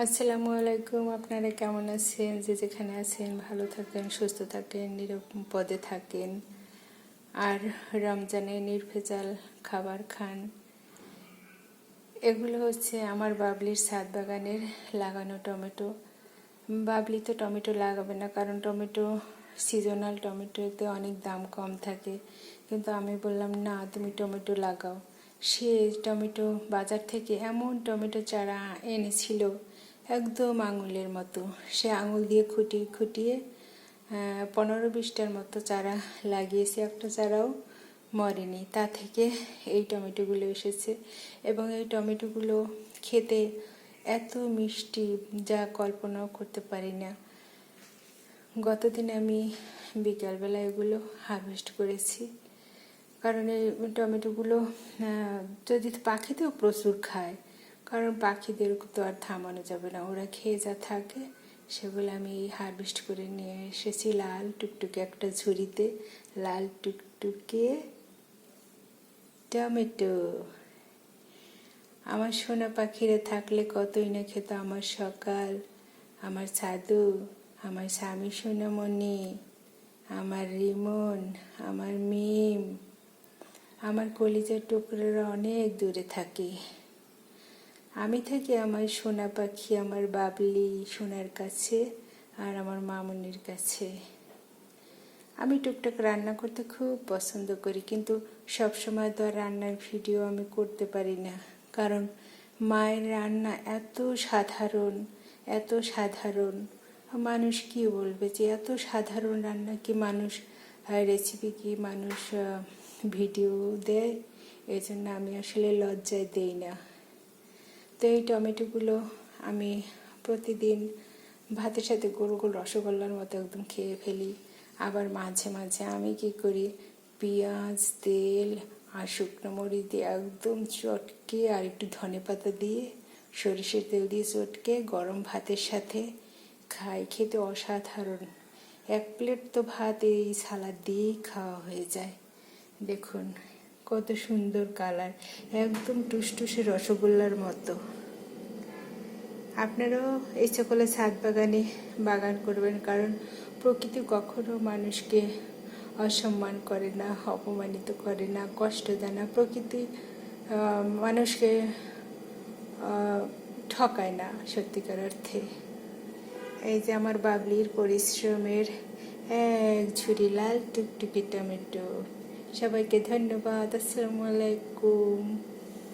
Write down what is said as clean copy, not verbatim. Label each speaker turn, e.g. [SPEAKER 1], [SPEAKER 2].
[SPEAKER 1] আসসালামু আলাইকুম। আপনারা কেমন আছেন? যে যেখানে আছেন ভালো থাকেন, সুস্থ থাকেন, নিরাপদে থাকেন, আর রমজানে নির্ভেজাল খাবার খান। এগুলো হচ্ছে আমার বাবলির ছাদ বাগানের লাগানো টমেটো। বাবলি তো টমেটো লাগাবে না, কারণ টমেটো সিজনাল, টমেটোতে অনেক দাম কম থাকে। কিন্তু আমি বললাম না, তুমি টমেটো লাগাও। সে টমেটো বাজার থেকে এমন টমেটো চারা এনেছিল, একদম আঙুলের মতো। সে আঙুল দিয়ে খুঁটিয়ে খুঁটিয়ে 15-20টার মতো চারা লাগিয়েছে, একটা চারাও মরেনি। তা থেকে এই টমেটোগুলো এসেছে, এবং এই টমেটোগুলো খেতে এত মিষ্টি যা কল্পনাও করতে পারি না। গতদিন আমি বিকালবেলা এগুলো হারভেস্ট করেছি, কারণ এই টমেটোগুলো যদি পাখিতেও প্রচুর খায়, কারণ পাখিদের তো আর থামানো যাবে না, ওরা খেয়ে যা থাকে সেগুলো আমি হারভেস্ট করে নিয়ে এসেছি লাল টুকটুকে একটা ঝুড়িতে। লাল টুকটুকে টমেটো। আমার সোনা পাখিরা থাকলে কতই না খেত আমার সকাল, আমার ছাদু, আমার স্বামী সোনামণি, আমার রিমন, আমার মিম, আমার কলিজার টুকরোরা অনেক দূরে থাকে। আমি থাকি আমার সোনা পাখি, আমার বাবলি সোনার কাছে আর আমার মামুনির কাছে। আমি টুকটাক রান্না করতে খুব পছন্দ করি, কিন্তু সবসময় তো আর রান্নার ভিডিও আমি করতে পারি না, কারণ মায়ের রান্না এত সাধারণ, এত সাধারণ। মানুষ কি বলবে যে এত সাধারণ রান্না কি মানুষ, রেসিপি কি মানুষ ভিডিও দেয়? এই জন্য আমি আসলে লজ্জায় দেই না। তো এই টমেটোগুলো আমি প্রতিদিন ভাতের সাথে গোল গোল রসগোল্লার মতো একদম খেয়ে ফেলি। আবার মাঝে মাঝে আমি কি করি, পেঁয়াজ, তেল আর শুকনো মরিচ দিয়ে একদম চটকে, আর একটু ধনেপাতা দিয়ে, সরিষার তেল দিয়ে চটকে গরম ভাতের সাথে খাই। খেতে অসাধারণ। 1 প্লেট তো ভাত এই সালাদ দিয়েই খাওয়া হয়ে যায়। দেখুন কত সুন্দর কালার, একদম টুসটুসে রসগোল্লার মতো। আপনারাও ইচ্ছা করলে ছাদ বাগানে বাগান করবেন, কারণ প্রকৃতি কখনো মানুষকে অসম্মান করে না, অপমানিত করে না, কষ্ট দেয় না। প্রকৃতি মানুষকে ঠকায় না সত্যিকার অর্থে। এই যে আমার বাবলির পরিশ্রমের এক ঝুড়ি লাল টুকটুকি টমেটো। সবাইকে ধন্যবাদ। আসসালামু আলাইকুম।